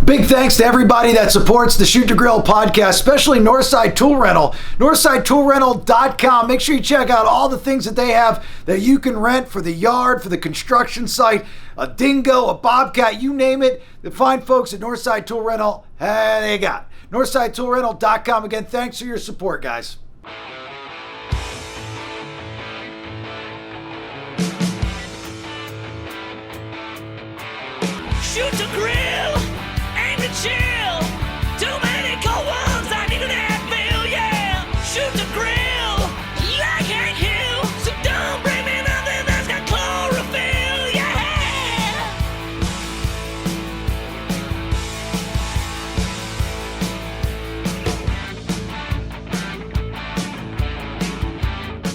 Big thanks to everybody that supports the Shoot to Grill podcast, especially Northside Tool Rental. NorthsideToolRental.com. Make sure you check out all the things that they have that you can rent for the yard, for the construction site, a dingo, a bobcat, you name it. The fine folks at Northside Tool Rental, they got it. NorthsideToolRental.com. Again, thanks for your support, guys. Shoot to grill, aim to chill. Too many cold ones, I need an Advil, yeah. Shoot to grill, I can't kill. So don't bring me nothing that's got chlorophyll, yeah.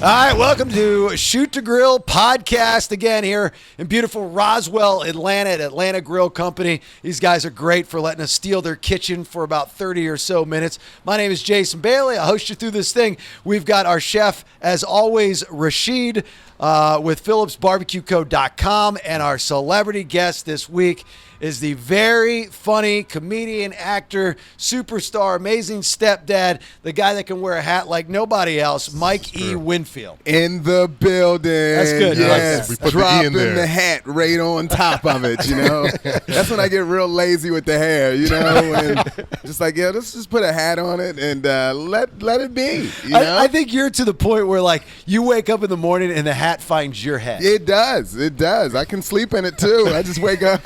All right, welcome to Shoot to Grill podcast again here in beautiful Roswell, Atlanta at Atlanta Grill Company. These guys are great for letting us steal their kitchen for about 30 or so minutes. My name is Jason Bailey. I host you through this thing. We've got our chef, as always, Rashid with PhillipsBarbecueCo.com, and our celebrity guest this week is the very funny comedian, actor, superstar, amazing stepdad, the guy that can wear a hat like nobody else, Mike E Winfield. In the building. That's good. Yes. We put Dropping the E in there. the hat right on top of it, you know. That's when I get real lazy with the hair, you know. And just like, yeah, let's just put a hat on it and let it be, you know. I think you're to the point where, like, you wake up in the morning and the hat finds your head. It does. It does. I can sleep in it, too. I just wake up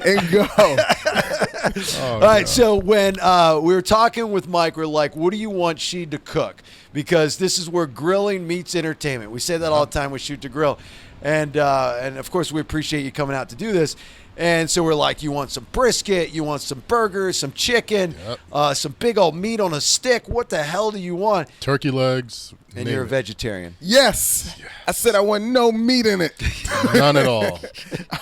and go. All right, so when we were talking with Mike, we're like, what do you want Sheed to cook? Because this is where grilling meets entertainment. We say that all the time with Shoot to Grill. And of course, we appreciate you coming out to do this. And so we're like, you want some brisket, you want some burgers, some chicken, some big old meat on a stick. What the hell do you want? Turkey legs. And you're a vegetarian. Yes. I said I want no meat in it. None at all. I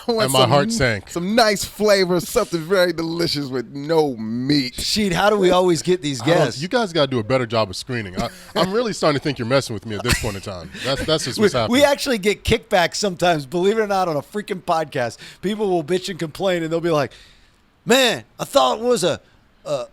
want And my heart sank. Some nice flavor, something very delicious with no meat. Sheed, how do we always get these guests? You guys got to do a better job of screening. I'm really starting to think you're messing with me at this point in time. That's just what's happening. We actually get kickbacks sometimes, believe it or not, on a freaking podcast. People will bitch and complain, and they'll be like, man, I thought it was a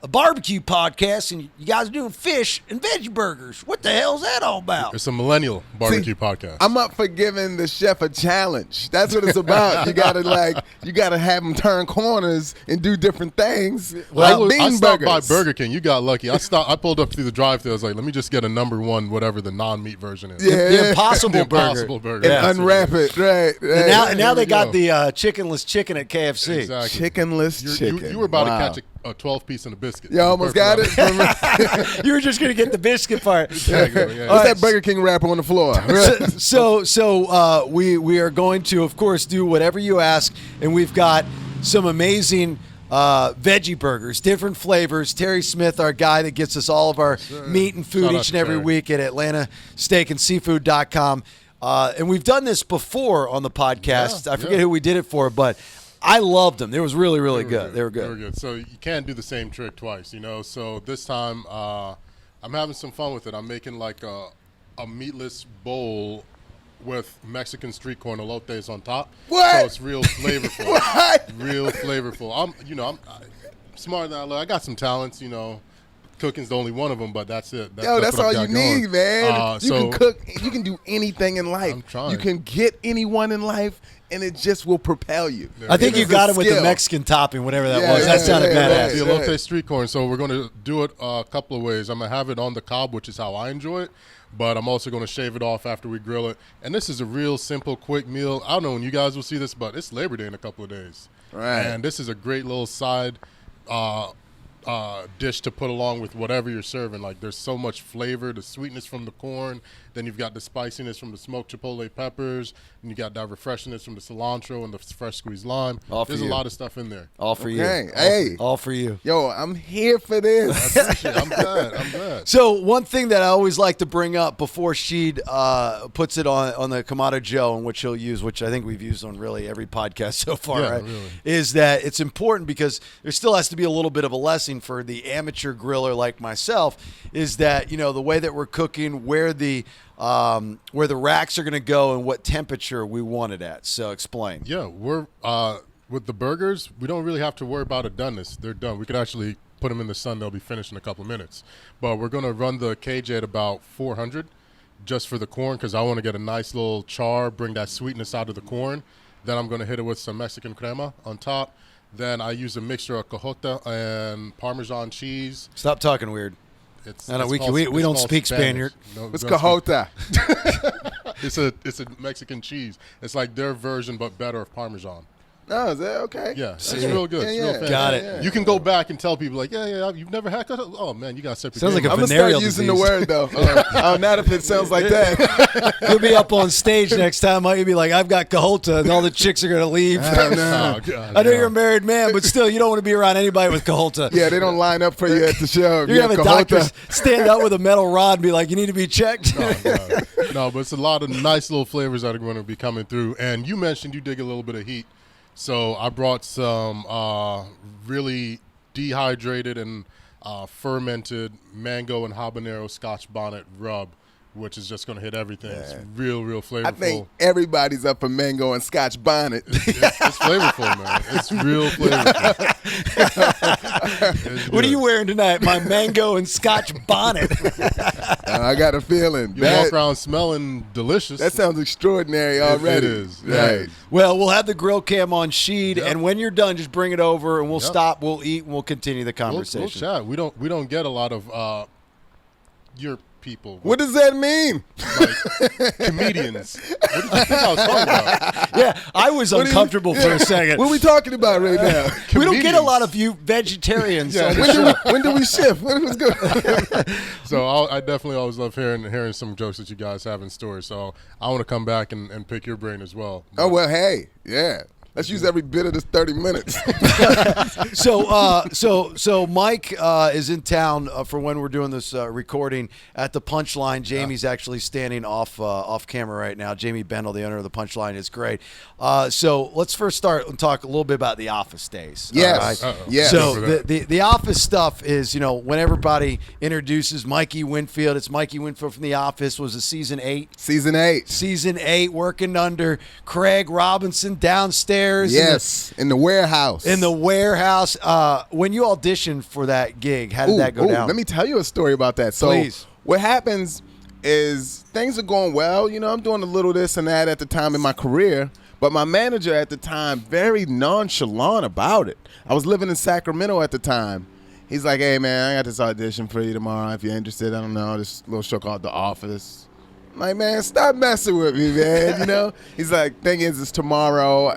barbecue podcast, and you guys are doing fish and veggie burgers. What the hell's that all about? It's a millennial barbecue podcast. I'm up for giving the chef a challenge. That's what it's about. You gotta have him turn corners and do different things. Well, like I stopped by burgers. Burger King. You got lucky. I pulled up through the drive-thru. I was like, let me just get a number one, whatever the non-meat version is. Yeah. The Impossible The Burger. Impossible Burger. And unwrap it, right? And now they we got go. the chickenless chicken at KFC. Exactly. Chickenless chicken. You were about Wow. to catch a 12-piece and a biscuit. You almost got it. You were just going to get the biscuit part. Exactly, yeah. What's that Burger King wrapper on the floor? So we are going to, of course, do whatever you ask, and we've got some amazing veggie burgers, different flavors. Terry Smith, our guy that gets us all of our meat and food Shout out each and to every Terry. week at AtlantaSteakandSeafood.com. And we've done this before on the podcast. Yeah, I forget who we did it for, but I loved them. It was really, really good. They were They were good. good. So you can't do the same trick twice, you know. So this time, I'm having some fun with it. I'm making like a meatless bowl with Mexican street corn elotes on top. What? So it's real flavorful. What? Real flavorful. I'm smarter than I look. I got some talents, you know. Cooking's the only one of them, but that's it. That's what all I've you got going. need, man. You can So- cook. You can do anything in life. I'm trying. You can get anyone in life, and it just will propel you. I think It you is got a him with the skill. Mexican topping, whatever that Yeah, was. That yeah, sounded yeah, badass. The right. elote street corn. So we're going to do it a couple of ways. I'm going to have it on the cob, which is how I enjoy it, but I'm also going to shave it off after we grill it. And this is a real simple, quick meal. I don't know when you guys will see this, but it's Labor Day in a couple of days. Right. And this is a great little side dish to put along with whatever you're serving. Like, there's so much flavor, the sweetness from the corn, then you've got the spiciness from the smoked chipotle peppers, and you got that refreshingness from the cilantro and the fresh squeezed lime. All for There's you. a lot of stuff in there. All for Okay. you. Hey. All for you. Yo, I'm here for this. I'm glad. So one thing that I always like to bring up before Sheed puts it on the Kamado Joe, and which he'll use, which I think we've used on really every podcast so far, Yeah, right? really. Is that it's important because there still has to be a little bit of a lesson for the amateur griller like myself, is that, you know, the way that we're cooking, where the racks are going to go and what temperature we want it at. So explain. Yeah, we're with the burgers, we don't really have to worry about a doneness. They're done. We could actually put them in the sun. They'll be finished in a couple of minutes. But we're going to run the KJ at about 400 just for the corn because I want to get a nice little char, bring that sweetness out of the corn. Then I'm going to hit it with some Mexican crema on top. Then I use a mixture of cajota and Parmesan cheese. Stop talking weird. It's we called don't speak Spaniard. No, What's we don't cajota? It's a Mexican cheese. It's like their version but better of Parmesan. Oh, is that okay? Yeah, it's real good. Yeah, It's real fancy. Got it. Yeah. You can go back and tell people like, yeah, you've never had cajota? Oh man, you got separate. Sounds like a I'm gonna venereal start using disease. the word though. Not if it sounds like that. You'll be up on stage next time. You'll be like, I've got cajota, and all the chicks are going to leave. Oh, no. Oh, God, I know no. you're a married man, but still, you don't want to be around anybody with cajota. Yeah, they don't line up for you at the show. You're going to have a doctor stand up with a metal rod and be like, you need to be checked. No, but it's a lot of nice little flavors that are going to be coming through. And you mentioned you dig a little bit of heat. So I brought some really dehydrated and fermented mango and habanero Scotch bonnet rub, which is just going to hit everything. It's real flavorful. I think everybody's up for mango and Scotch bonnet. It's flavorful, man. It's real flavorful. It's What are good. you wearing tonight? My mango and Scotch bonnet. I got a feeling. You walk around smelling delicious. That sounds extraordinary already. It is. Right. Well, we'll have the grill cam on Sheed, and when you're done, just bring it over, and we'll Yep. stop, we'll eat, and we'll continue the We'll conversation. chat. We don't get a lot of your people. What does that mean? Like comedians. What did you think I was talking about? Yeah, I was What do you- uncomfortable for a second. What are we talking about right now? We don't get a Comedians. lot of you vegetarians. Yeah. on the show. When do we shift? What's good? So I definitely always love hearing some jokes that you guys have in store. So I want to come back and pick your brain as well. Oh, well, hey, yeah. Let's use every bit of this 30 minutes. So Mike is in town for when we're doing this recording at the Punchline. Jamie's actually standing off camera right now. Jamie Bendel, the owner of the Punchline, is great. So let's first start and talk a little bit about the office days. Yes. All right? Yes. So For that. the office stuff is, when everybody introduces Mike E Winfield, it's Mike E Winfield from The Office. Was it season 8? Season 8. Season 8, working under Craig Robinson downstairs. Yes, in the warehouse. In the warehouse. When you auditioned for that gig, how did that go down? Let me tell you a story about that. So Please. what happens is things are going well. I'm doing a little this and that at the time in my career, but my manager at the time, very nonchalant about it. I was living in Sacramento at the time. He's like, hey, man, I got this audition for you tomorrow. If you're interested, I don't know, this little show called The Office. I'm like, man, stop messing with me, man, He's like, thing is, it's tomorrow,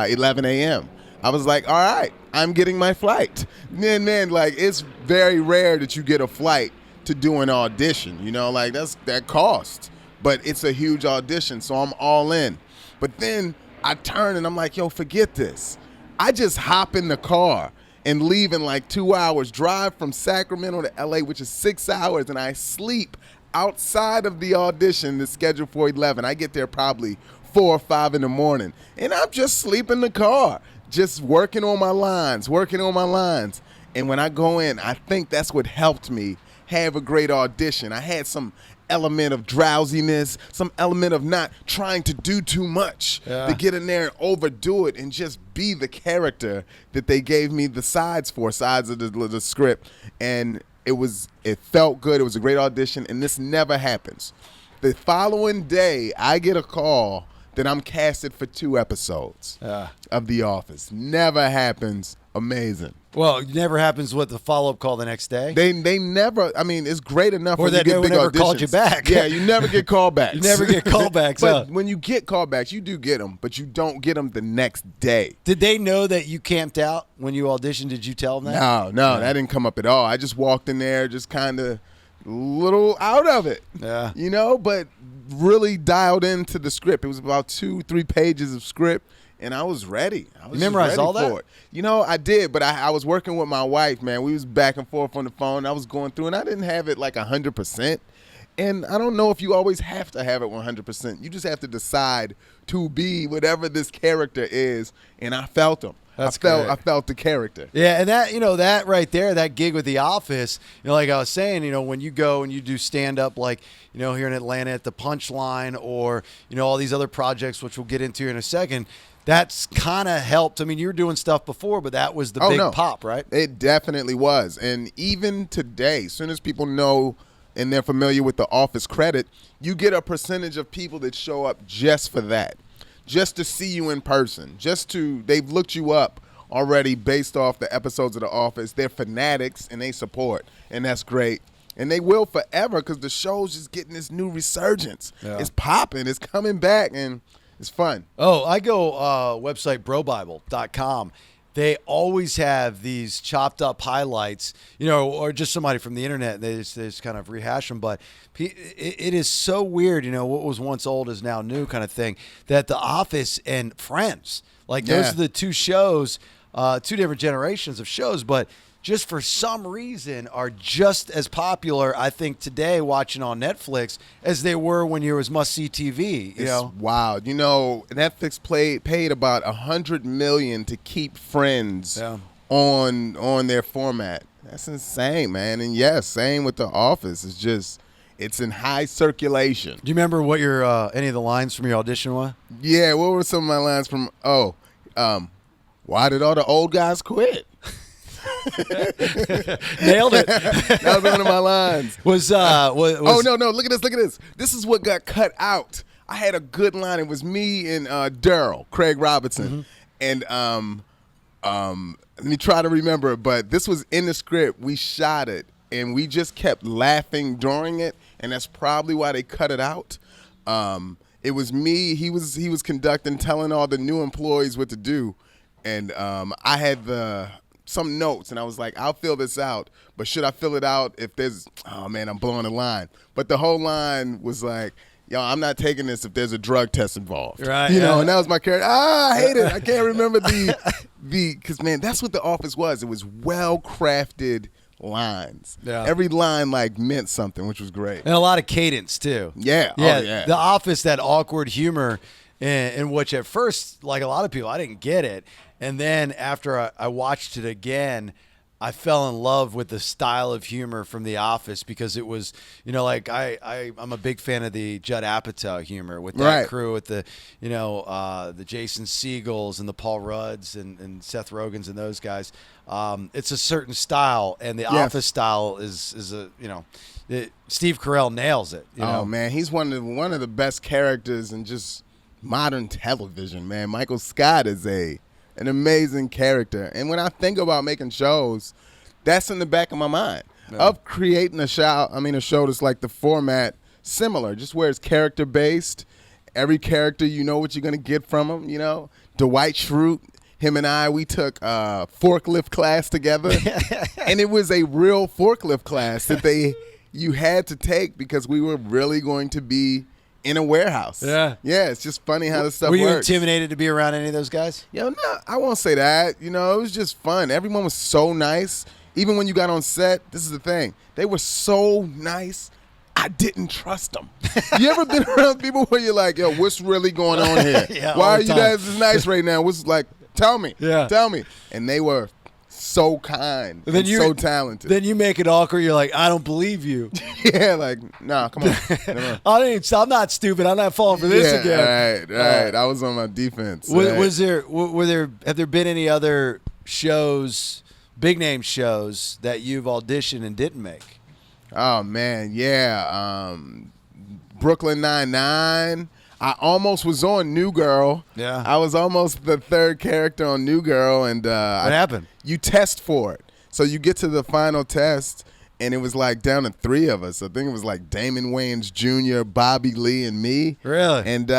11 a.m. I was like, all right, I'm getting my flight. And then, like, it's very rare that you get a flight to do an audition, like, that cost. But it's a huge audition, so I'm all in. But then I turn and I'm like, yo, forget this. I just hop in the car and leave in like 2 hours, drive from Sacramento to LA, which is 6 hours, and I sleep outside of the audition that's scheduled for 11. I get there probably 4 or 5 in the morning, and I'm just sleeping in the car, just working on my lines. And when I go in, I think that's what helped me have a great audition. I had some element of drowsiness, some element of not trying to do too much to get in there and overdo it and just be the character that they gave me the sides of the script. And it felt good. It was a great audition, and this never happens. The following day, I get a call that I'm casted for 2 episodes of The Office. Never happens. Amazing. Well, it never happens with the follow-up call the next day. They never. I mean, it's great enough. Or when that you get no one big ever auditions. called you back. Yeah, you never get callbacks. You never get callbacks. But when you get callbacks, you do get them, but you don't get them the next day. Did they know that you camped out when you auditioned? Did you tell them that? No, that didn't come up at all. I just walked in there, just kind of little out of it. Yeah. But really dialed into the script. It was about 2-3 pages of script. And I was ready. I was You memorized just ready all that? for it. I did, but I was working with my wife, man. We was back and forth on the phone. I was going through, and I didn't have it like 100%. And I don't know if you always have to have it 100%. You just have to decide to be whatever this character is. And I felt him. That's I great. felt the character. Yeah, and that that right there, that gig with The Office, like I was saying, when you go and you do stand up, like here in Atlanta at the Punchline, or all these other projects, which we'll get into in a second, that's kind of helped. I mean, you were doing stuff before, but that was the big pop, right? It definitely was. And even today, as soon as people know and they're familiar with the Office credit, you get a percentage of people that show up just for that, just to see you in person, they've looked you up already based off the episodes of The Office. They're fanatics and they support, and that's great. And they will forever because the show's just getting this new resurgence. Yeah. It's popping. It's coming back, and it's fun. Oh, I go website brobible.com. They always have these chopped up highlights, or just somebody from the internet. They just kind of rehash them. But it is so weird, what was once old is now new kind of thing, that The Office and Friends, those are the two shows, two different generations of shows, but just for some reason are just as popular, I think, today watching on Netflix as they were when you was must-see TV. It's wild. Netflix paid about $100 million to keep Friends on their format. That's insane, man. And yes, same with The Office. It's in high circulation. Do you remember what your any of the lines from your audition were? Yeah, what were some of my lines from? Why did all the old guys quit? Nailed it. That was one of my lines. Oh no, look at this. This is what got cut out. I had a good line. It was me and Daryl, Craig Robinson. And let me try to remember it, but this was in the script. We shot it and we just kept laughing during it, and that's probably why they cut it out. It was me, he was conducting, telling all the new employees what to do, and I had some notes, and I was like, I'll fill this out, but should I fill it out if there's, oh man, I'm blowing the line. But the whole line was like, yo, I'm not taking this if there's a drug test involved. Right. And that was my character. I hate it. I can't remember because man, that's what The Office was. It was well-crafted lines. Yeah. Every line meant something, which was great. And a lot of cadence too. Yeah. Oh, yeah. The Office, that awkward humor in which at first, like a lot of people, I didn't get it. And then after I watched it again, I fell in love with the style of humor from The Office because it was, I'm a big fan of the Judd Apatow humor with that crew, with the, the Jason Segels and the Paul Rudds and Seth Rogans and those guys. It's a certain style, and The Office style is Steve Carell nails it. Oh man, he's one of the best characters in just modern television. Man, Michael Scott is an amazing character. And when I think about making shows, that's in the back of my mind of creating a show that's like the format similar, just where it's character based. Every character, you know what you're going to get from them. Dwight Schrute, him and I, we took a forklift class together. And it was a real forklift class that you had to take because we were really going to be in a warehouse. Yeah, it's just funny how this stuff works. Were you intimidated to be around any of those guys? No, I won't say that. It was just fun. Everyone was so nice. Even when you got on set, this is the thing. They were so nice, I didn't trust them. You ever been around people where you're like, yo, what's really going on here? Why are you guys this nice right now? What's tell me. Yeah. Tell me. And they were so kind and so talented. Then you make it awkward. You're like, I don't believe you. Nah, come on. I'm not stupid. I'm not falling for this again. Right. I was on my defense. Have there been any other shows, big name shows, that you've auditioned and didn't make? Oh man, yeah. Brooklyn Nine-Nine. I almost was on New Girl. Yeah. I was almost the third character on New Girl. And what happened? You test for it. So you get to the final test, and it was down to 3 of us. I think it was Damon Wayans Jr., Bobby Lee, and me. Really? And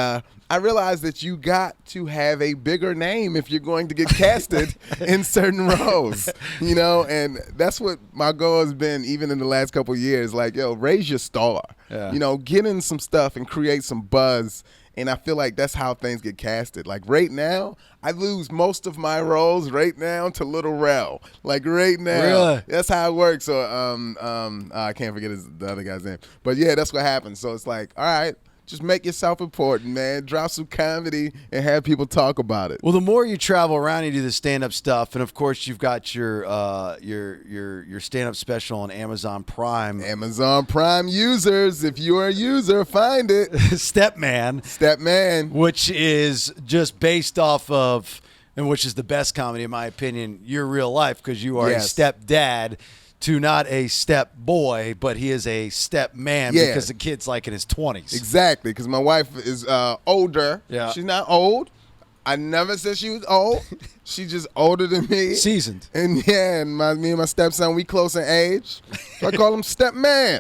I realized that you got to have a bigger name if you're going to get casted in certain roles, and that's what my goal has been even in the last couple of years. Raise your star, get in some stuff and create some buzz. And I feel like that's how things get casted. Right now, I lose most of my roles right now to Little Rel. Right now. Really? That's how it works. So I can't forget the other guy's name. But yeah, that's what happens. So it's all right, just make yourself important, man. Drop some comedy and have people talk about it. Well, the more you travel around, you do the stand-up stuff, and of course, you've got your stand-up special on Amazon Prime. Amazon Prime users, if you are a user, find it. Stepman, which is just based off of, and which is the best comedy in my opinion, your real life, because you are a stepdad to not a step boy, but he is a step man because the kid's like in his 20s. Exactly, because my wife is older. Yeah. She's not old. I never said she was old. She's just older than me. Seasoned. And me and my stepson, we close in age. So I call him Step Man.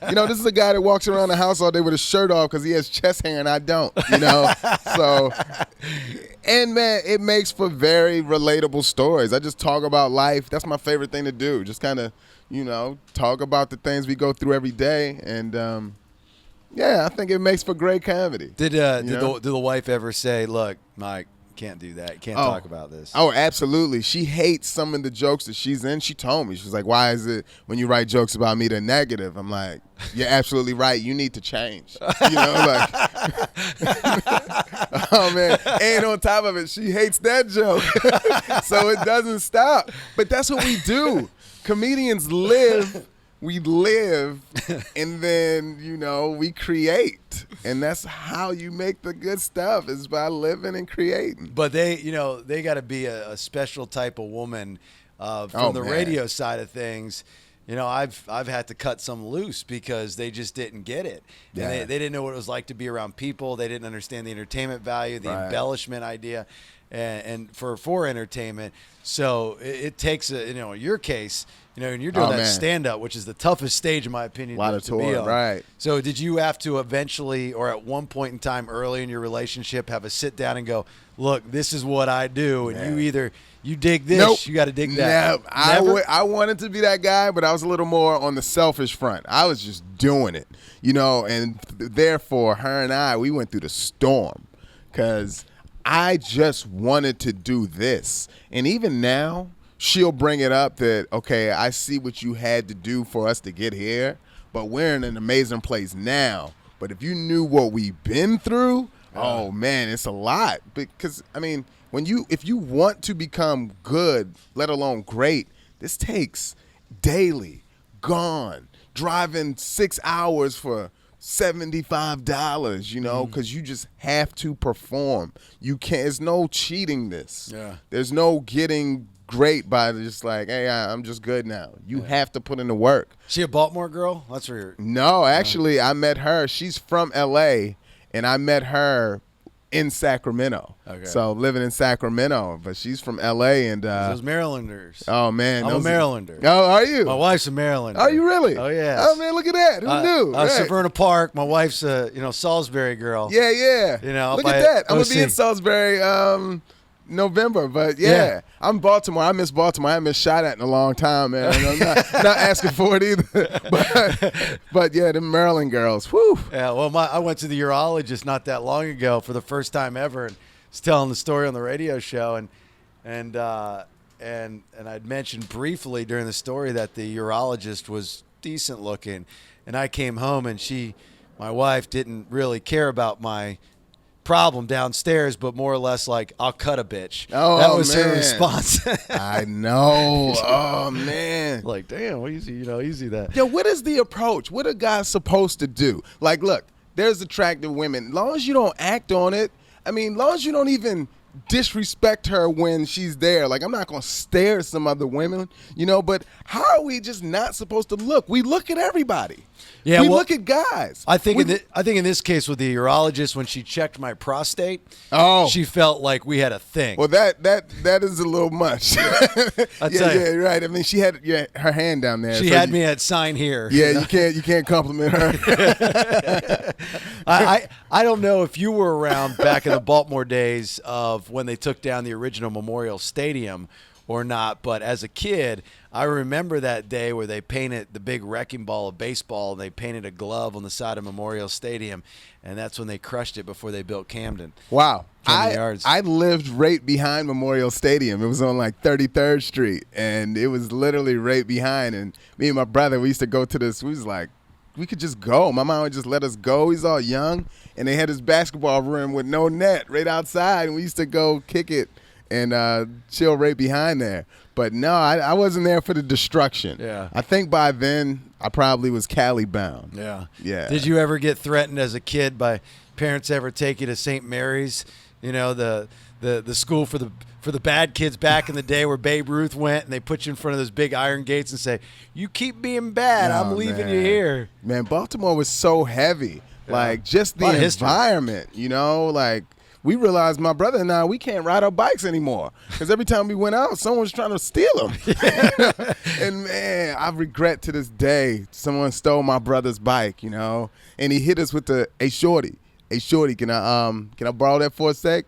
You know, this is a guy that walks around the house all day with his shirt off because he has chest hair and I don't, you know. So, and man, it makes for very relatable stories. I just talk about life. That's my favorite thing to do. Just kind of, you know, talk about the things we go through every day. And, I think it makes for great comedy. Did the wife ever say, look, Mike, can't do that. You can't talk about this. Oh, absolutely. She hates some of the jokes that she's in. She told me. She's like, why is it when you write jokes about me, they're negative? I'm like, you're absolutely right. You need to change. You know, like, oh, man. And on top of it, she hates that joke. So it doesn't stop. But that's what we do. Comedians live. We live, and then, you know, we create. And that's how you make the good stuff, is by living and creating. But they got to be a special type of woman from the radio side of things. You know, I've had to cut some loose because they just didn't get it. Yeah. And they didn't know what it was like to be around people. They didn't understand the entertainment value, the embellishment idea, and for entertainment. So it takes, in your case, you know, and you're doing that stand-up, which is the toughest stage, in my opinion, a lot of to be on. Right. So did you have to eventually, or at one point in time early in your relationship, have a sit-down and go, look, this is what I do, and you dig this, you got to dig that? No, I wanted to be that guy, but I was a little more on the selfish front. I was just doing it, you know, and therefore, her and I, we went through the storm because I just wanted to do this. And even now, she'll bring it up that, okay, I see what you had to do for us to get here, but we're in an amazing place now. But if you knew what we've been through, oh, man, it's a lot. Because, I mean, if you want to become good, let alone great, this takes daily, driving 6 hours for $75, you know, because you just have to perform. You can't, there's no cheating this. Yeah. There's no getting great by just like, hey, I'm just good now. You have to put in the work. She a Baltimore girl? That's where you're... No, actually, I met her. She's from L.A., and I met her in Sacramento. Okay. So living in Sacramento, but she's from L.A. and those Marylanders. Oh man, I'm a Marylander. Oh, are you? My wife's a Marylander. Are you really? Oh yeah. Oh man, look at that. Who knew? Severna Park. My wife's a Salisbury girl. Yeah. You know, look at that. I'm gonna be in Salisbury November, but I'm Baltimore. I miss Baltimore. I haven't been shot at in a long time, man. I'm not asking for it either. But yeah, the Maryland girls. Whew. Yeah. Well, I went to the urologist not that long ago for the first time ever, and was telling the story on the radio show, and I'd mentioned briefly during the story that the urologist was decent looking, and I came home and my wife didn't really care about my problem downstairs, but more or less like, I'll cut a bitch. That was her response. I know. Oh man. Like, damn, easy that. Yo, what is the approach? What are guys supposed to do? Like, look, there's attractive women. As long as you don't act on it, I mean, as long as you don't even disrespect her when she's there. Like, I'm not going to stare at some other women, you know, but how are we just not supposed to look? We look at everybody. Yeah, we look at guys. I think in this case with the urologist, when she checked my prostate, she felt like we had a thing. Well, that is a little much. Yeah, right. I mean, she had her hand down there. She had me at sign here. Yeah, you can't compliment her. I don't know if you were around back in the Baltimore days of when they took down the original Memorial Stadium or not, but as a kid, I remember that day where they painted the big wrecking ball of baseball and they painted a glove on the side of Memorial Stadium, and that's when they crushed it before they built Camden. Wow. Yards. I lived right behind Memorial Stadium. It was on like 33rd Street, and it was literally right behind, and me and my brother, we used to go to this, we was like we could just go. My mom would just let us go. He's all young, and they had this basketball rim with no net right outside, and we used to go kick it and chill right behind there. But no, I wasn't there for the destruction. Yeah. I think by then I probably was Cali bound. Yeah. Yeah. Did you ever get threatened as a kid by parents ever take you to St. Mary's? You know, the school for the bad kids back in the day where Babe Ruth went, and they put you in front of those big iron gates and say, "You keep being bad, I'm leaving you here." Man, Baltimore was so heavy. Yeah. Like, just A lot the of history. environment, you know, like, we realized, my brother and I, we can't ride our bikes anymore because every time we went out, someone was trying to steal them. And, man, I regret to this day someone stole my brother's bike, you know, and he hit us with hey, shorty, can I borrow that for a sec?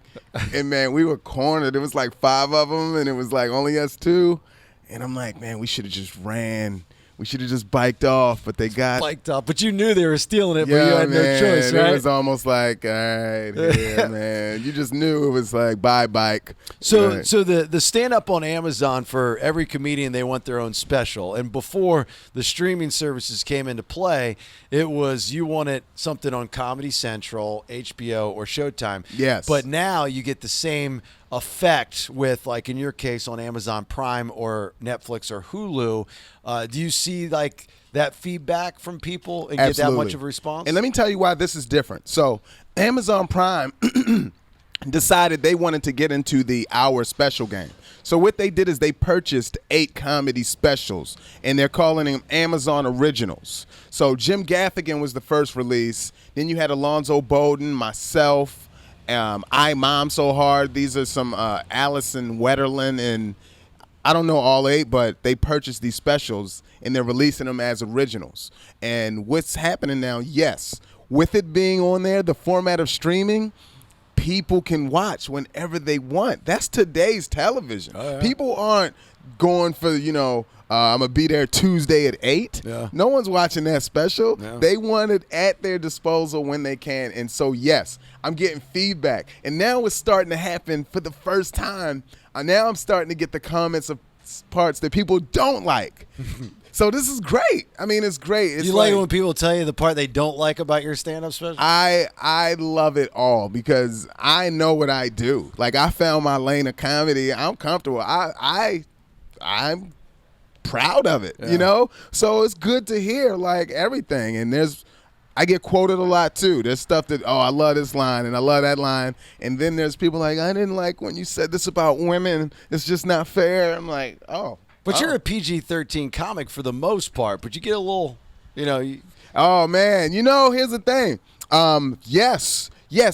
And, man, we were cornered. It was like 5 of them, and it was like only us 2. And I'm like, man, we should have just ran. We should have just biked off, but they got Biked up, but you knew they were stealing it, but you had no choice, right? It was almost like, all right, yeah, man. You just knew it was like, bye, bike. So, Right. so the stand-up on Amazon, for every comedian, they want their own special. And before the streaming services came into play, it was you wanted something on Comedy Central, HBO, or Showtime. Yes. But now you get the same effect with, like in your case, on Amazon Prime or Netflix or Hulu. Do you see like that feedback from people and get that much of a response? And let me tell you why this is different. So Amazon Prime decided they wanted to get into the hour special game. So what they did is they purchased 8 comedy specials, and they're calling them Amazon Originals. So Jim Gaffigan was the first release. Then you had Alonzo Bowden, myself, I Mom So Hard. These are some Allison Wetterland, and I don't know all 8, but they purchased these specials, and they're releasing them as originals. And what's happening now, yes, with it being on there, the format of streaming, people can watch whenever they want. That's today's television. Oh, yeah. People aren't going for, I'm going to be there Tuesday at 8. Yeah. No one's watching that special. Yeah. They want it at their disposal when they can. And so, yes, I'm getting feedback. And now it's starting to happen for the first time. Now I'm starting to get the comments of parts that people don't like. So this is great. I mean, it's great. It's you like it when people tell you the part they don't like about your stand-up special? I love it all because I know what I do. Like, I found my lane of comedy. I'm comfortable. I'm proud of it, you know? So it's good to hear, like, everything. And I get quoted a lot, too. There's stuff that, I love this line and I love that line. And then there's people like, I didn't like when you said this about women. It's just not fair. I'm like, oh. But you're a PG-13 comic for the most part, but you get a little, Oh, man. Here's the thing. Yes,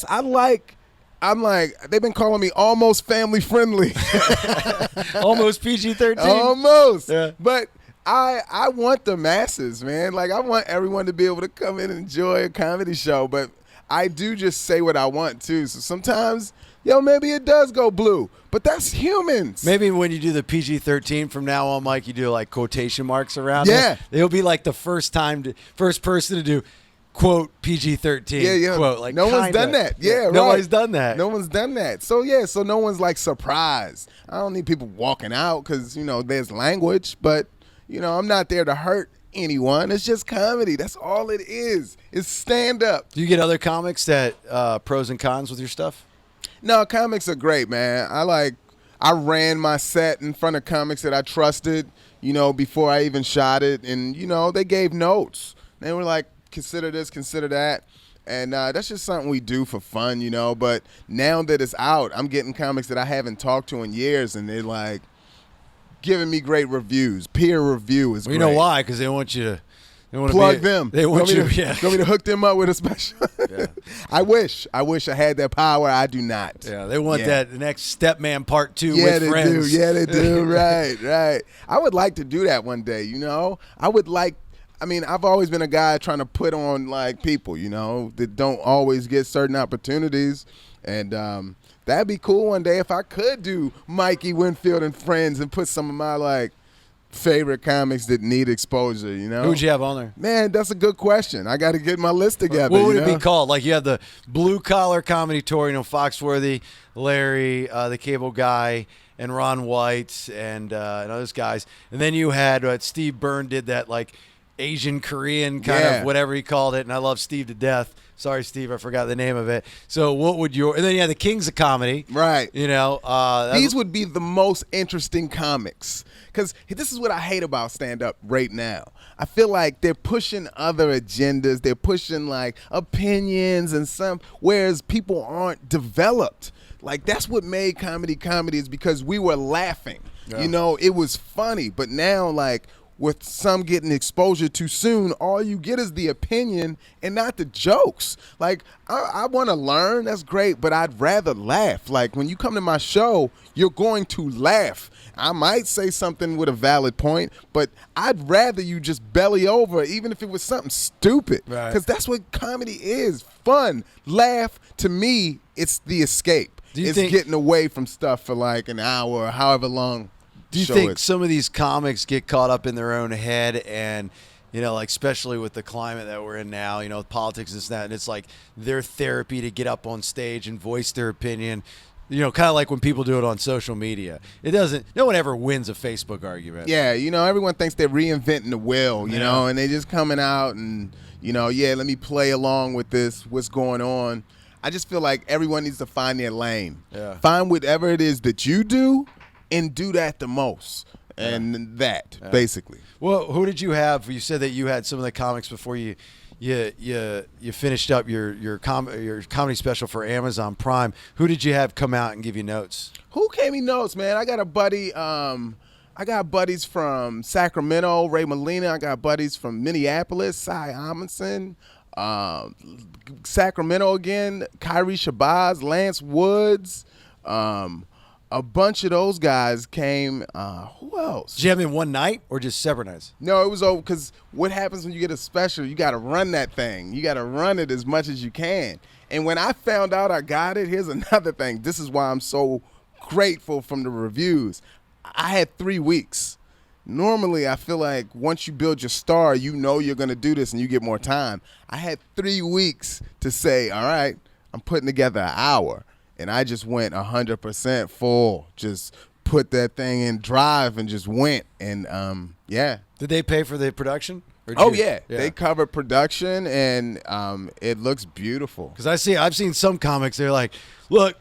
I'm like, they've been calling me almost family friendly. almost PG-13. Almost. Yeah. But I want the masses, man. Like, I want everyone to be able to come in and enjoy a comedy show. But I do just say what I want, too. So sometimes, maybe it does go blue. But that's humans. Maybe when you do the PG-13 from now on, Mike, you do like quotation marks around Yeah. it. It'll be like the first person to do quote PG-13. Yeah. Quote, like, no one's kinda. done that. Yeah, right. Nobody's done that. No one's done that. So, so no one's, like, surprised. I don't need people walking out because, there's language. But, I'm not there to hurt anyone. It's just comedy. That's all it is. It's stand-up. Do you get other comics that pros and cons with your stuff? No, comics are great, man. I ran my set in front of comics that I trusted, before I even shot it. And, they gave notes. They were like, consider this, consider that. And that's just something we do for fun, But now that it's out, I'm getting comics that I haven't talked to in years, and they're like giving me great reviews. Peer review is great. You know why? Because they want you to. They want Plug to them. They want you. Want me to hook them up with a special? Yeah. I wish I had that power. I do not. Yeah, they want that the next Stepman Part 2 Yeah, with they friends. do. Yeah, they do. Right. I would like to do that one day, I've always been a guy trying to put on, like, people, that don't always get certain opportunities. And that'd be cool one day if I could do Mikey Winfield and Friends and put some of my, like, favorite comics that need exposure, Who'd you have on there? Man, that's a good question. I got to get my list together. What would it be called? Like, you have the blue collar comedy tour, Foxworthy, Larry, the Cable Guy, and Ron White, and those guys. And then you had Steve Byrne did that, like, Asian Korean kind of whatever he called it, and I love Steve to death. Sorry, Steve, I forgot the name of it. So what would and then you have the Kings of Comedy. Right. You know. These would be the most interesting comics. Because this is what I hate about stand-up right now. I feel like they're pushing other agendas. They're pushing, like, opinions and whereas people aren't developed. Like, that's what made comedy is because we were laughing. Yeah. You know, it was funny. But now, like, with some getting exposure too soon, all you get is the opinion and not the jokes. Like, I want to learn, that's great, but I'd rather laugh. Like, when you come to my show, you're going to laugh. I might say something with a valid point, but I'd rather you just belly over, even if it was something stupid. Because that's what comedy is, fun, laugh. To me, it's the escape. It's getting away from stuff for like an hour or however long. Do you think some of these comics get caught up in their own head and, you know, like especially with the climate that we're in now, you know, with politics and that, and it's like their therapy to get up on stage and voice their opinion, you know, kind of like when people do it on social media. No one ever wins a Facebook argument. Yeah, you know, everyone thinks they're reinventing the wheel, you know, and they just coming out and, you know, let me play along with this, what's going on. I just feel like everyone needs to find their lane. Yeah. Find whatever it is that you do and do that the most, and basically. Well, who did you have? You said that you had some of the comics before you finished up your comedy special for Amazon Prime. Who did you have come out and give you notes? Who gave me notes, man? I got a buddy. I got buddies from Sacramento, Ray Molina. I got buddies from Minneapolis, Cy Amundsen. Sacramento again, Kyrie Shabazz, Lance Woods. A bunch of those guys came. Who else? Did you have them in one night or just separate nights? No, it was over because what happens when you get a special, you got to run that thing. You got to run it as much as you can. And when I found out I got it, here's another thing. This is why I'm so grateful from the reviews. I had 3 weeks. Normally, I feel like once you build your star, you know you're going to do this and you get more time. I had 3 weeks to say, all right, I'm putting together an hour. And I just went 100% full, just put that thing in drive and just went. And, yeah. Did they pay for the production? Yeah. They covered production, and it looks beautiful. Because I've seen some comics, they're like, look,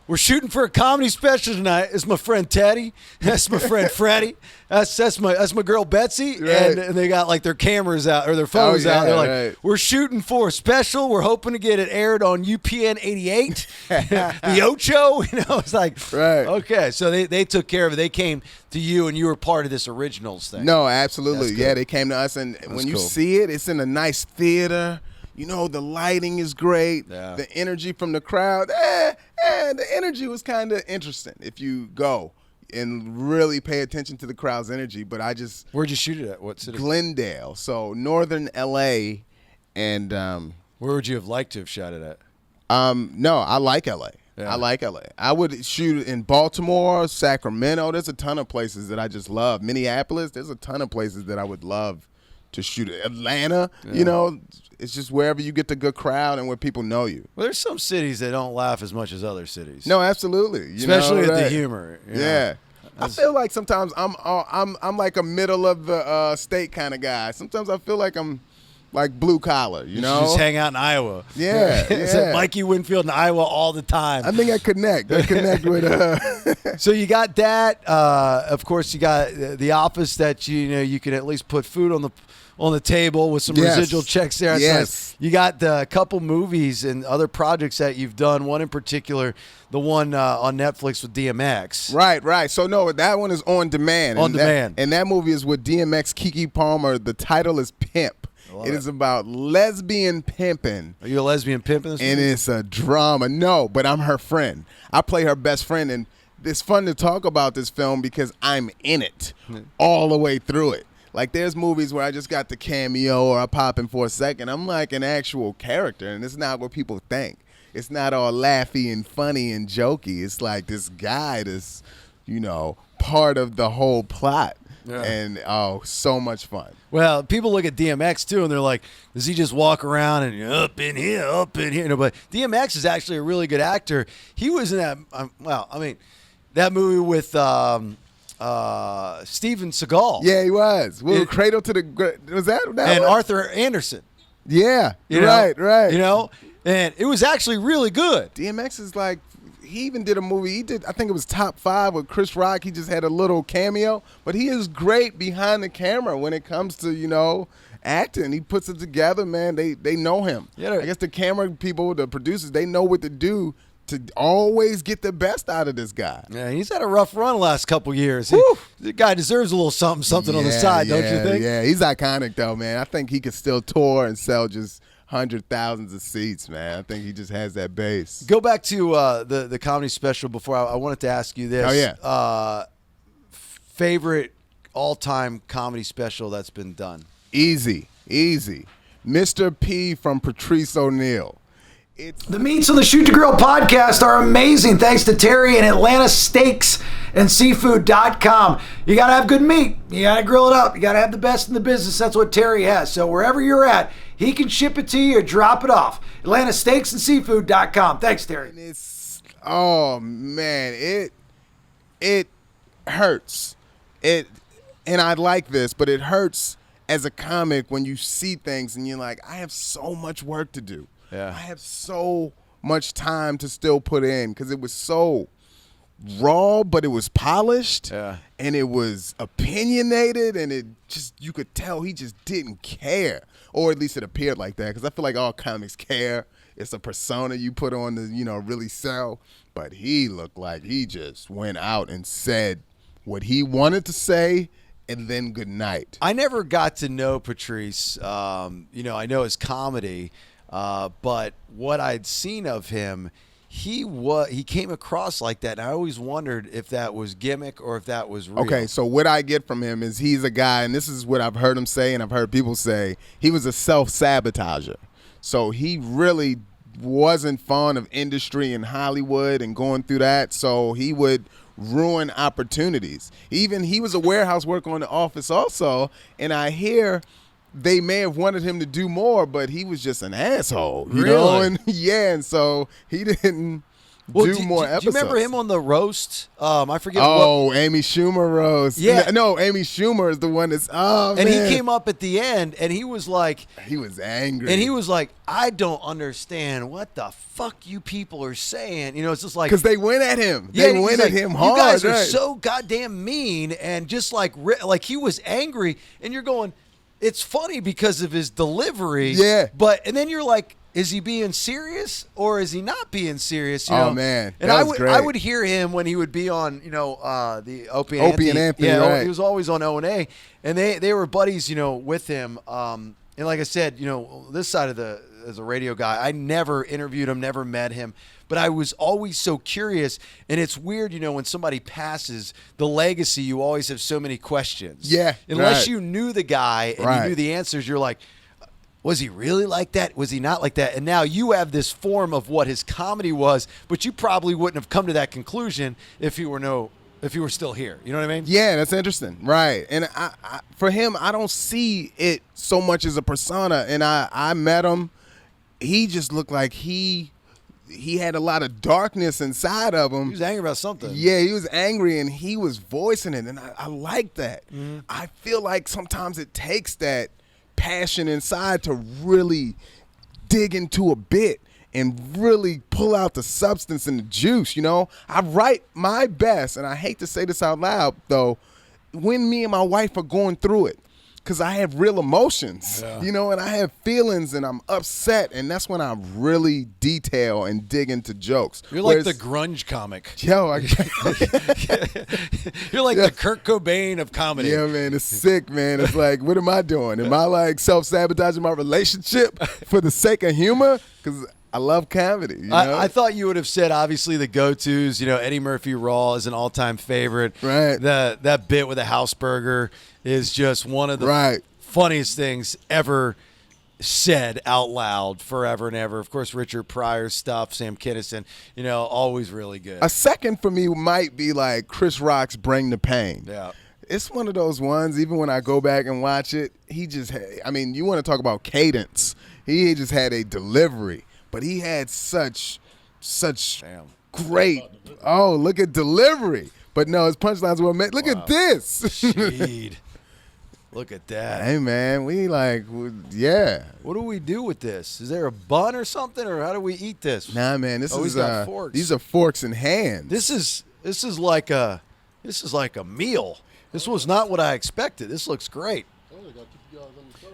we're shooting for a comedy special tonight. It's my friend Teddy. That's my friend Freddie. That's my girl Betsy. Right. And they got like their cameras out or their phones out. They're like, we're shooting for a special. We're hoping to get it aired on UPN 88, the Ocho. You know, it's like, okay. So they took care of it. They came to you, and you were part of this originals thing. No, absolutely. Yeah, they came to us, and when you see it, it's in a nice theater. You know, the lighting is great. Yeah. The energy from the crowd. The energy was kind of interesting if you go and really pay attention to the crowd's energy. But Where'd you shoot it at? What city? Glendale. So northern L.A. And where would you have liked to have shot it at? No, I like L.A. Yeah. I like L.A. I would shoot in Baltimore, Sacramento. There's a ton of places that I just love. Minneapolis, there's a ton of places that I would love to shoot it. Atlanta, you know, it's just wherever you get the good crowd and where people know you. Well, there's some cities that don't laugh as much as other cities. No, absolutely. Especially with the humor. Yeah. I feel like sometimes I'm like a middle of the state kind of guy. Sometimes I feel like I'm like blue collar, you know? Just hang out in Iowa. Yeah. It's like Mikey Winfield in Iowa all the time. I think I connect with So you got that. Of course, you got the office that you can at least put food on the table with some residual checks there. Yes. You got a couple movies and other projects that you've done. One in particular, the one on Netflix with DMX. Right. So, no, that one is on demand. And that movie is with DMX, Keke Palmer. The title is Pimp. It is about lesbian pimping. Are you a lesbian pimp in this movie? And it's a drama. No, but I'm her friend. I play her best friend, and it's fun to talk about this film because I'm in it all the way through it. Like, there's movies where I just got the cameo or I pop in for a second. I'm like an actual character, and it's not what people think. It's not all laughy and funny and jokey. It's like this guy that's, part of the whole plot. Yeah. And, so much fun. Well, people look at DMX, too, and they're like, does he just walk around and up in here? But DMX is actually a really good actor. He was in that, that movie with Steven Seagal. Yeah, he was. Cradle to the was that and one? Arthur Anderson. Yeah, You know? right. You know, and it was actually really good. DMX is like, he even did a movie. I think it was Top 5 with Chris Rock. He just had a little cameo, but he is great behind the camera when it comes to, acting. He puts it together, man. They know him. Yeah. I guess the camera people, the producers, they know what to do to always get the best out of this guy. Yeah, he's had a rough run the last couple years. The guy deserves a little something on the Yeah, side, don't you think? Yeah, he's iconic though, man. I think he could still tour and sell just thousands of seats, man. I think he just has that base. Go back to the comedy special before. I wanted to ask you this. Oh, yeah. Favorite all-time comedy special that's been done? Easy. Mr. P from Patrice O'Neal. The meats on the Shoot to Grill podcast are amazing thanks to Terry and Atlanta Steaks and Seafood.com. You got to have good meat. You got to grill it up. You got to have the best in the business. That's what Terry has. So wherever you're at, he can ship it to you or drop it off. Atlanta Steaks and Seafood.com. Thanks, Terry. Oh, man, it hurts. And I like this, but it hurts as a comic when you see things and you're like, I have so much work to do. Yeah. I have so much time to still put in because it was so raw, but it was polished. Yeah. And it was opinionated, and it just, you could tell he just didn't care, or at least it appeared like that, because I feel like all comics care. It's a persona you put on to, really sell. But he looked like he just went out and said what he wanted to say, and then good night. I never got to know Patrice. I know his comedy. But what I'd seen of him, he came across like that, and I always wondered if that was gimmick or if that was real. Okay, so what I get from him is he's a guy, and this is what I've heard him say and I've heard people say, he was a self-sabotager. So he really wasn't fond of industry in Hollywood and going through that, so he would ruin opportunities. Even he was a warehouse worker on The Office also, and I hear they may have wanted him to do more, but he was just an asshole, you know? And and so he didn't do more episodes. Do you remember him on the roast? I forget. Amy Schumer roast. Yeah. No, Amy Schumer is the one that's, and man. he came up at the end, and he was like, he was angry. and he was like, I don't understand what the fuck you people are saying. It's just like, because they went at him. Yeah, They went at him hard. You guys are right? so goddamn mean, and just like he was angry, and you're going, it's funny because of his delivery. Yeah. And then you're like, is he being serious or is he not being serious? Oh, man. And that was great. I would hear him when he would be on, the Opie and Anthony. Yeah, right. he was always on O&A, and they were buddies, with him. And like I said, this side of as a radio guy, I never interviewed him, never met him, but I was always so curious. And it's weird, when somebody passes, the legacy, you always have so many questions. Yeah. Unless right. you knew the guy and Right. you knew the answers, you're like, was he really like that? Was he not like that? And now you have this form of what his comedy was, but you probably wouldn't have come to that conclusion if you were still here. You know what I mean? Yeah, that's interesting. Right. And I for him, I don't see it so much as a persona. And I met him. He just looked like he had a lot of darkness inside of him. He was angry about something. Yeah, he was angry, and he was voicing it, and I like that. Mm-hmm. I feel like sometimes it takes that passion inside to really dig into a bit and really pull out the substance and the juice, I write my best, and I hate to say this out loud, though, when me and my wife are going through it. Because I have real emotions, and I have feelings, and I'm upset, and that's when I really detail and dig into jokes. You're like the grunge comic. Yo, You're like the Kurt Cobain of comedy. Yeah, man, it's sick, man. It's like, what am I doing? Am I like self-sabotaging my relationship for the sake of humor? Because I love comedy. I thought you would have said, obviously, the go-tos. Eddie Murphy Raw is an all-time favorite. Right. That bit with the house burger is just one of the funniest things ever said out loud forever and ever. Of course, Richard Pryor's stuff, Sam Kinison, always really good. A second for me might be like Chris Rock's Bring the Pain. Yeah. It's one of those ones, even when I go back and watch it, he just had, you want to talk about cadence. He just had a delivery. But he had such great, look at delivery. But no, his punchlines were amazing. Look at this. Sheed. Look at that. Hey, man, yeah. What do we do with this? Is there a bun or something, or how do we eat this? Nah, man, this He's is got forks. these are forks and hands. This is like a meal. This was not what I expected. This looks great.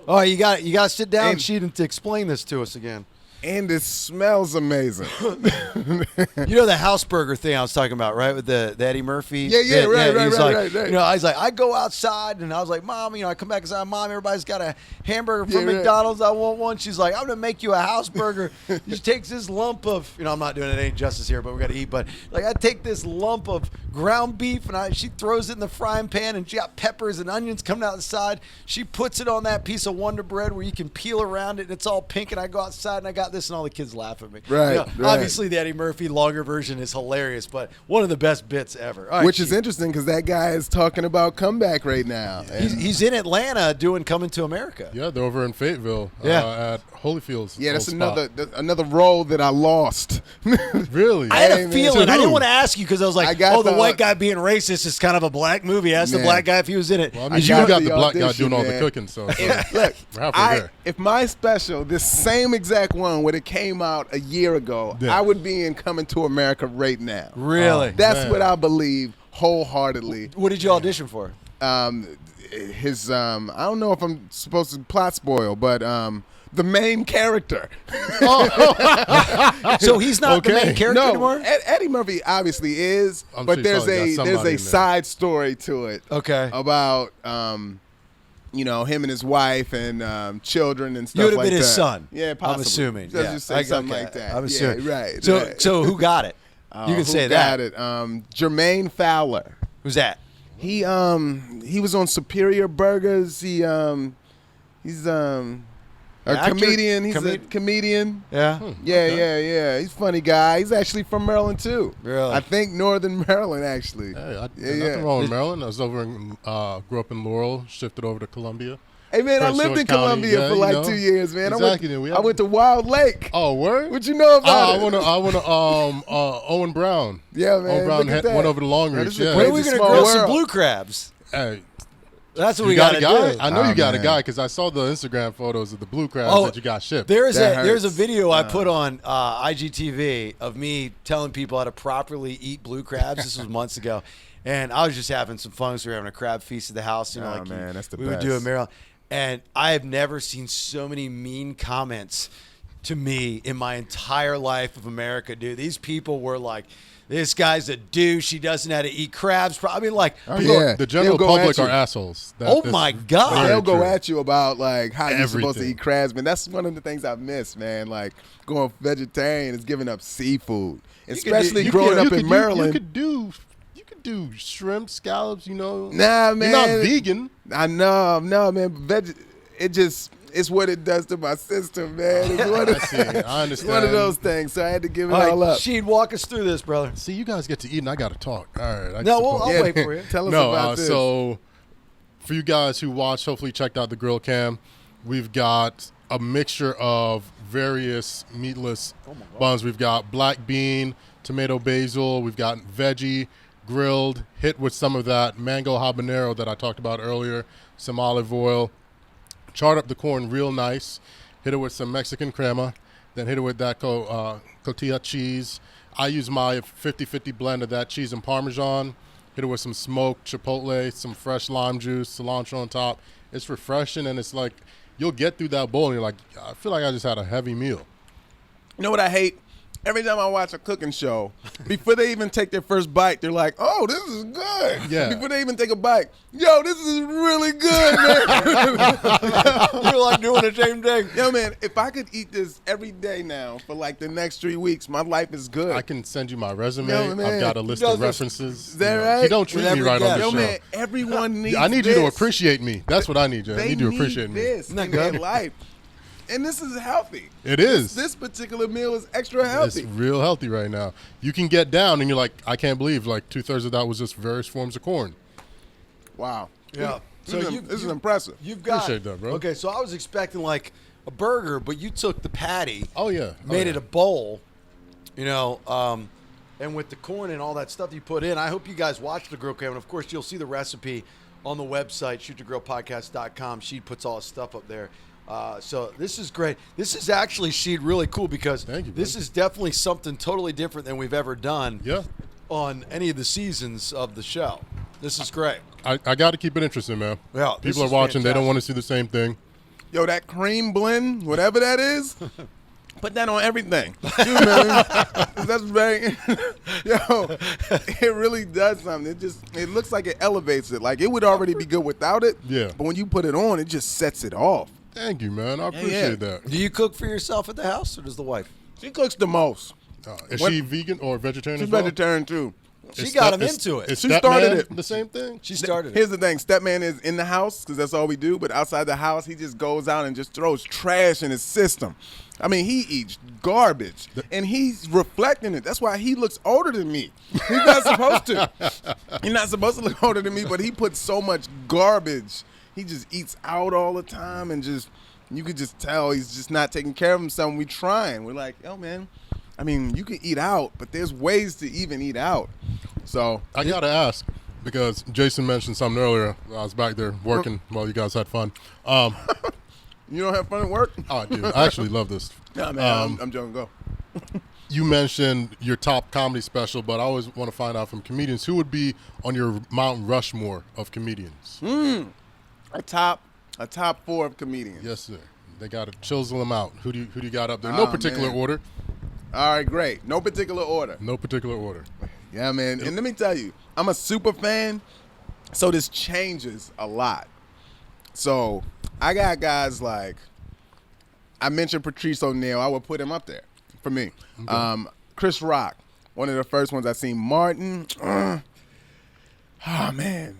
Oh, you got to sit down, Sheed, and to explain this to us again. And it smells amazing. You know the house burger thing I was talking about, right? With the Eddie Murphy. Yeah, right. You know, I was like, I go outside, and I was like, Mom, I come back inside, Mom, everybody's got a hamburger from right. McDonald's. I want one. She's like, I'm gonna make you a house burger. She takes this lump of, I'm not doing it any justice here, but we got to eat. But like, I take this lump of ground beef, and she throws it in the frying pan, and she got peppers and onions coming out the side. She puts it on that piece of Wonder Bread where you can peel around it, and it's all pink. And I go outside, and I got this, and all the kids laugh at me. Right. Obviously, the Eddie Murphy longer version is hilarious, but one of the best bits ever. All right, Which is interesting because that guy is talking about comeback right now. He's in Atlanta doing Coming to America. Yeah, they're over in Fayetteville at Holyfield's. Yeah, that's old spot. another role that I lost. Really? I had Hey, a man. feeling. To I didn't who? want to ask you because I was like, the white guy being racist is kind of a black movie. Ask the Man. black guy if he was in it. Well, I I mean, you got got the the black guy audition, doing all the man. cooking, so Look, we're halfway there. if my special, this same exact one, would have came out a year ago, Yeah. I would be in Coming to America right now. Really? That's Man. what I believe wholeheartedly. What did you audition for? I don't know if I'm supposed to plot spoil, but the main character. So he's not the Okay. main character No, anymore? Eddie Murphy obviously is, I'm but sure there's he's got a somebody in there. side story to it. Okay. About him and his wife and children and stuff You would have like been that. his son. Yeah, possibly. I'm assuming. Let's Yeah. just say something Okay. like that. I'm assuming. Yeah, right. So, right. so who got it? You can say who that. got it? Jermaine Fowler. Who's that? He was on Superior Burgers. He's a Actor? comedian. He's a comedian. Yeah. Yeah. He's a funny guy. He's actually from Maryland too. Really? I think Northern Maryland actually. Hey, nothing wrong with Maryland. I was over in, grew up in Laurel, shifted over to Columbia. Hey man, I Prince lived George in County, Columbia yeah, for you like know. 2 years, man. Exactly. I went to Wild Lake. Oh, word? What you know about it? I want to Owen Brown. Yeah, man. Owen Brown look at that. went over to Long Man, Reach. this is a Yeah. When are crazy we going to small grill some world. blue crabs? Hey, That's what you we got got a to guy? do. I know you got a man. guy because I saw the Instagram photos of the blue crabs Oh, that you got shipped. There's That a hurts. video I put on IGTV of me telling people how to properly eat blue crabs. This was months ago, and I was just having some fun. So we were having a crab feast at the house. Oh, man, that's the we would do in best. Maryland, and I have never seen so many mean comments to me in my entire life of America, dude. These people were like, "This guy's a douche. He doesn't know how to eat crabs." I mean, like, Oh, people- yeah. The general They'll go public at are you. assholes. Oh, my God. very They'll go true. at you about like how you're supposed to Everything. eat crabs, man. That's one of the things I miss, man. Like going vegetarian is giving up seafood, especially growing up in Maryland. You could do shrimp, scallops. Nah, man. You're not vegan. I know, man. It's what it does to my system, man. It's one of, I see. I it's understand. one of those things. So I had to give it all all right, up. Sheed, walk us through this, brother. See, you guys get to eat, and I got to talk. All right. No, I'll Yeah. wait for you. Tell us No, about this. so for you guys who watched, hopefully checked out the grill cam. We've got a mixture of various meatless buns. We've got black bean, tomato basil. We've got veggie, grilled, hit with some of that mango habanero that I talked about earlier, some olive oil. Charred up the corn real nice. Hit it with some Mexican crema. Then hit it with that cotija cheese. I use my 50-50 blend of that cheese and Parmesan. Hit it with some smoked chipotle, some fresh lime juice, cilantro on top. It's refreshing, and it's like you'll get through that bowl, and you're like, I feel like I just had a heavy meal. You know what I hate? Every time I watch a cooking show, before they even take their first bite, they're like, "Oh, this is good." Yeah. Before they even take a bite, yo, this is really good, man. You're like doing the same thing. Yo, man, if I could eat this every day now for like the next 3 weeks, my life is good. I can send you my resume. Yo, man. I've got a list does of this. references. Is that You know, right? You don't treat With me every right on guest. the Yo, show. man, everyone needs I need you to this. appreciate me. That's what I need, Jen. I They need you to appreciate me. this in their life. And this is healthy. It is. This particular meal is extra healthy. It's real healthy right now. You can get down, and you're like, I can't believe like 2/3 of that was just various forms of corn. Wow. Yeah. This is impressive. You've got Appreciate that, bro. Okay, so I was expecting like a burger, but you took the patty, Oh yeah, made it a bowl, and and with the corn and all that stuff you put in. I hope you guys watch the grill cam, and of course you'll see the recipe on the website, shoottogrillpodcast.com. She puts all his stuff up there. So this is great. This is actually, Sheed, really cool because this is definitely something totally different than we've ever done on any of the seasons of the show. This is great. I got to keep it interesting, man. Yeah, people are watching. Fantastic. They don't want to see the same thing. Yo, that cream blend, whatever that is, put that on everything. Dude, man, that's very, yo, it really does something. It looks like it elevates it. Like, it would already be good without it. Yeah. But when you put it on, it just sets it off. Thank you, man. I appreciate that. Do you cook for yourself at the house, or does the wife? She cooks the most. Is she vegan or vegetarian She's as well? vegetarian, too. She got him into it. She started it. The same thing? She started it. Here's the thing. Stepman is in the house because that's all we do. But outside the house, he just goes out and just throws trash in his system. I mean, he eats garbage. And he's reflecting it. That's why he looks older than me. He's not supposed to. He's not supposed to look older than me, but he puts so much garbage. He just eats out all the time and just, you could just tell he's just not taking care of himself. We're trying. We're like, yo, man. I mean, you can eat out, but there's ways to even eat out. So I got to ask, because Jason mentioned something earlier. I was back there working while you guys had fun. You don't have fun at work? Oh, I do. I actually love this. No, man, I'm joking. Go. You mentioned your top comedy special, but I always want to find out from comedians, who would be on your Mount Rushmore of comedians? A top 4 of comedians. Yes, sir. They got to chisel them out. Who do you got up there? No particular order. All right, great. No particular order. No particular order. Yeah, man. And let me tell you, I'm a super fan, so this changes a lot. So I got guys like, I mentioned Patrice O'Neal. I would put him up there for me. Okay. Chris Rock, one of the first ones I seen. Martin. Oh, man.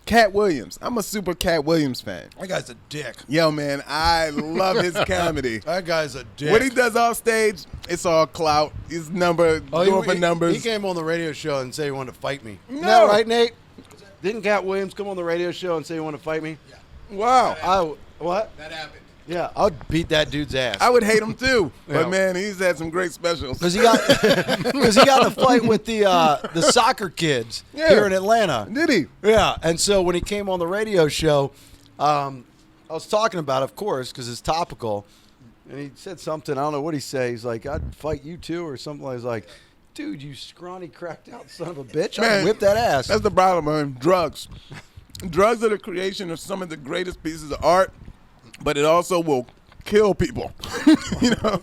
Cat Williams. I'm a super Cat Williams fan. That guy's a dick. Yo, man, I love his comedy. That guy's a dick. What he does off stage, it's all clout. He's doing for numbers. He came on the radio show and said he wanted to fight me. No. Isn't that right, Nate? Didn't Cat Williams come on the radio show and say he wanted to fight me? Yeah. Wow. What? That happened. Yeah, I would beat that dude's ass. I would hate him too, but Yeah. man, he's had some great specials. Because he got in a fight with the soccer kids here in Atlanta. Did he? Yeah, and so when he came on the radio show, I was talking about, of course, because it's topical, and he said something. I don't know what he said. He's like, "I'd fight you too," or something. I was like, "Dude, you scrawny, cracked out son of a bitch! I'd whip that ass." That's the problem, man. Drugs. Drugs are the creation of some of the greatest pieces of art, but it also will kill people. You know,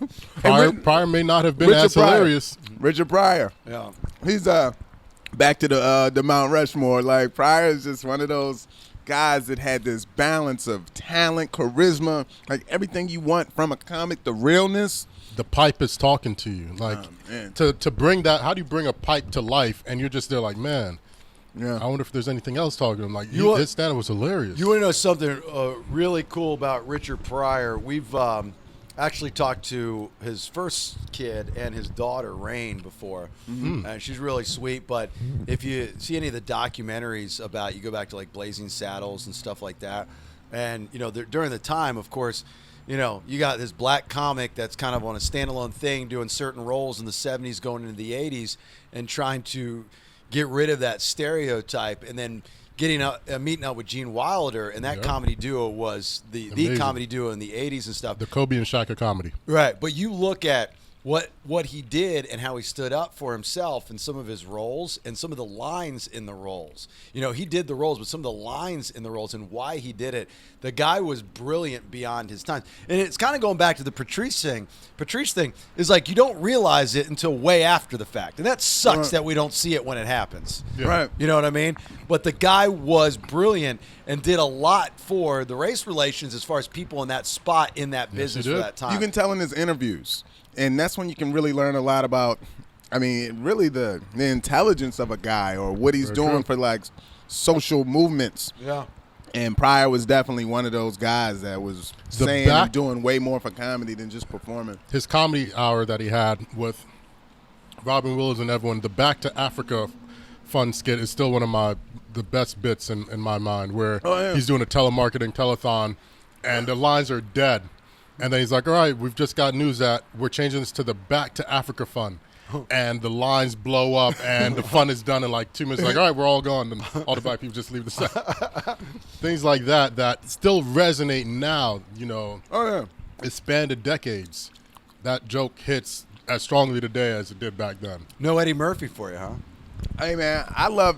Pryor may not have been as hilarious. Richard Pryor. Yeah, he's back to the Mount Rushmore. Like, Pryor is just one of those guys that had this balance of talent, charisma, like everything you want from a comic, the realness. The pipe is talking to you. Like, to bring that, how do you bring a pipe to life and you're just there like, man, yeah. I wonder if there's anything else talking to him. Like, his stand-up was hilarious. You want to know something really cool about Richard Pryor? We've actually talked to his first kid and his daughter, Rain, before. Mm-hmm. And she's really sweet. But if you see any of the documentaries about, you go back to like Blazing Saddles and stuff like that. And, you know, during the time, of course, you know, you got this black comic that's kind of on a standalone thing, doing certain roles in the 70s going into the 80s and trying to get rid of that stereotype, and then meeting up with Gene Wilder, and that comedy duo was the comedy duo in the 80s and stuff. The Kobe and Shaka comedy. Right, but you look at what he did and how he stood up for himself in some of his roles and some of the lines in the roles. You know, he did the roles, but some of the lines in the roles and why he did it, the guy was brilliant beyond his time. And it's kind of going back to the Patrice thing. Patrice thing is like, you don't realize it until way after the fact. And that sucks that we don't see it when it happens. Yeah. Right. You know what I mean? But the guy was brilliant and did a lot for the race relations as far as people in that spot in that business for that time. You can tell in his interviews. And that's when you can really learn a lot about, I mean, really the intelligence of a guy or what he's doing for, like, social movements. Yeah. And Pryor was definitely one of those guys that was saying and doing way more for comedy than just performing. His comedy hour that he had with Robin Williams and everyone, the Back to Africa fun skit is still one of the best bits in my mind, where he's doing a telemarketing telethon and the lines are dead. And then he's like, all right, we've just got news that we're changing this to the Back to Africa Fund. and the lines blow up, and the fun is done in like 2 minutes. Like, all right, we're all gone, and all the black people just leave the set. Things like that still resonate now. You know, it spanned decades. That joke hits as strongly today as it did back then. No Eddie Murphy for you, huh? Hey man,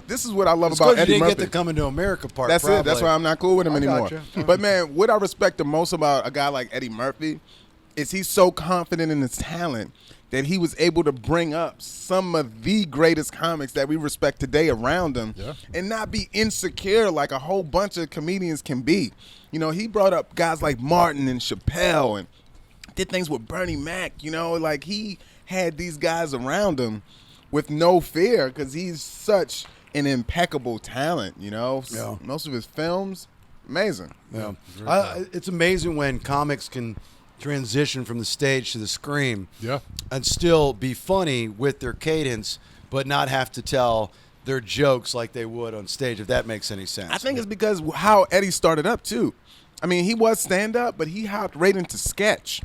this is what I love It's about 'cause you Eddie didn't Murphy. get the Coming to America part. That's probably. it. That's why I'm not cool with him anymore. gotcha. But man, what I respect the most about a guy like Eddie Murphy is he's so confident in his talent that he was able to bring up some of the greatest comics that we respect today around him and not be insecure like a whole bunch of comedians can be. You know, he brought up guys like Martin and Chappelle and did things with Bernie Mac. You know, like he had these guys around him with no fear because he's such an impeccable talent, you know. Yeah. Most of his films, amazing. Yeah. It's amazing when comics can transition from the stage to the screen and still be funny with their cadence, but not have to tell their jokes like they would on stage, if that makes any sense. I think it's because how Eddie started up, too. I mean, he was stand-up, but he hopped right into sketch.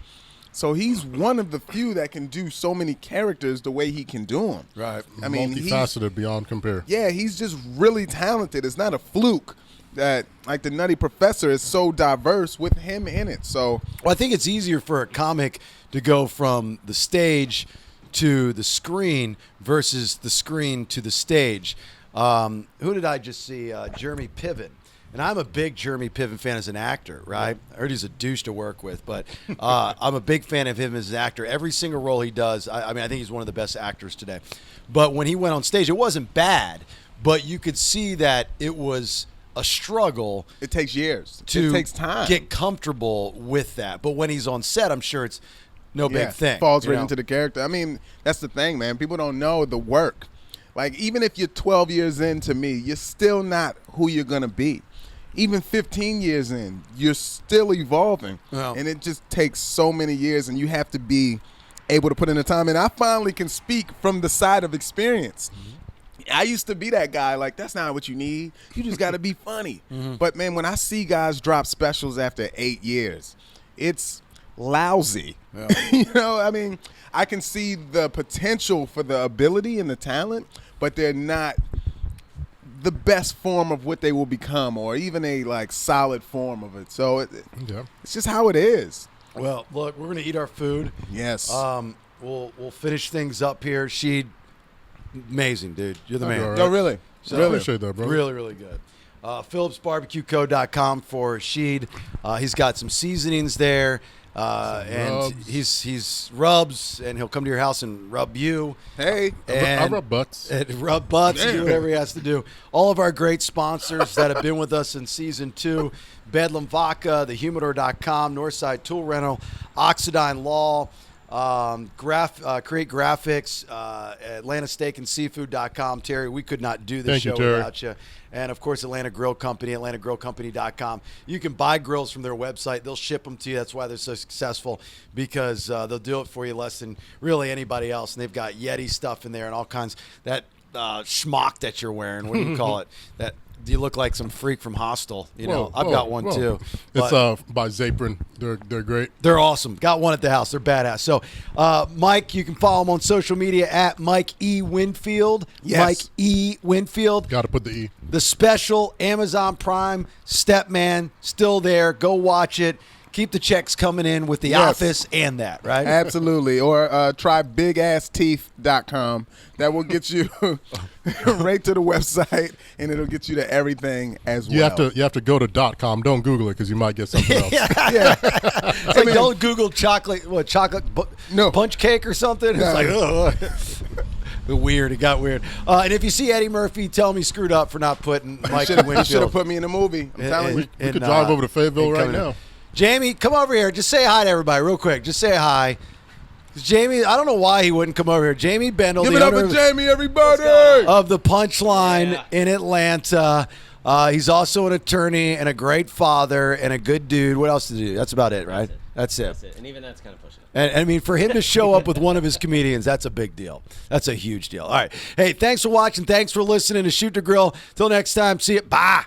So he's one of the few that can do so many characters the way he can do them. Right. I mean, multifaceted beyond compare. Yeah, he's just really talented. It's not a fluke that, like, the Nutty Professor is so diverse with him in it. So, well, I think it's easier for a comic to go from the stage to the screen versus the screen to the stage. Who did I just see? Jeremy Piven. And I'm a big Jeremy Piven fan as an actor, right? I heard he's a douche to work with, but I'm a big fan of him as an actor. Every single role he does, I mean, I think he's one of the best actors today. But when he went on stage, it wasn't bad, but you could see that it was a struggle. It takes years. To it takes time. Get comfortable with that. But when he's on set, I'm sure it's no big thing. Falls right into the character. I mean, that's the thing, man. People don't know the work. Like, even if you're 12 years into me, you're still not who you're going to be. Even 15 years in, you're still evolving. Wow. And it just takes so many years, and you have to be able to put in the time. And I finally can speak from the side of experience. Mm-hmm. I used to be that guy, like, that's not what you need. You just got to be funny. Mm-hmm. But, man, when I see guys drop specials after 8 years, it's lousy. Yeah. You know, I mean, I can see the potential for the ability and the talent, but they're not the best form of what they will become, or even a like solid form of it. So it's just how it is. Well, look, we're gonna eat our food. Yes. We'll finish things up here. Sheed, amazing, dude. You're the man. Right. No, really. So, really appreciate that, bro. Really, really good. PhillipsBarbecueCo.com for Sheed. He's got some seasonings there. And rubs. he's rubs, and he'll come to your house and rub you. Hey, and I rub butts. And rub butts and do whatever he has to do. All of our great sponsors that have been with us in season 2, Bedlam Vodka, thehumidor.com, Northside Tool Rental, Oxidine Law, Create Graphics, AtlantaSteakandSeafood.com. Terry, we could not do this show without you. And, of course, Atlanta Grill Company, AtlantaGrillCompany.com. You can buy grills from their website. They'll ship them to you. That's why they're so successful, because they'll do it for you less than really anybody else. And they've got Yeti stuff in there and all kinds. That schmuck that you're wearing, what do you call it? That you look like some freak from Hostel. You know, I've got one too. It's by Zaprin. They're great. They're awesome. Got one at the house. They're badass. So, Mike, you can follow him on social media at Mike E Winfield. Yes. Mike E Winfield. Got to put the E. The special Amazon Prime Stepman still there. Go watch it. Keep the checks coming in with The Office and that, right? Absolutely. Or try bigassteeth.com. That will get you right to the website, and it'll get you to everything as well. You have to go to .com. Don't Google it, because you might get something else. Yeah. It's like, don't Google chocolate punch cake or something. It's like, ugh. Weird. It got weird. And if you see Eddie Murphy, tell him he screwed up for not putting Mike Winfield. You should have put me in the movie. I'm telling you. We could drive over to Fayetteville right now. Jamie, come over here. Just say hi to everybody real quick. Just say hi. Jamie, I don't know why he wouldn't come over here. Jamie Bendel. Give it up for Jamie, everybody. Of the Punchline in Atlanta. He's also an attorney and a great father and a good dude. What else to do? That's about it, right? That's it. And even that's kind of pushing it. And I mean, for him to show up with one of his comedians, that's a big deal. That's a huge deal. All right. Hey, thanks for watching. Thanks for listening to Shoot the Grill. Till next time. See you. Bye.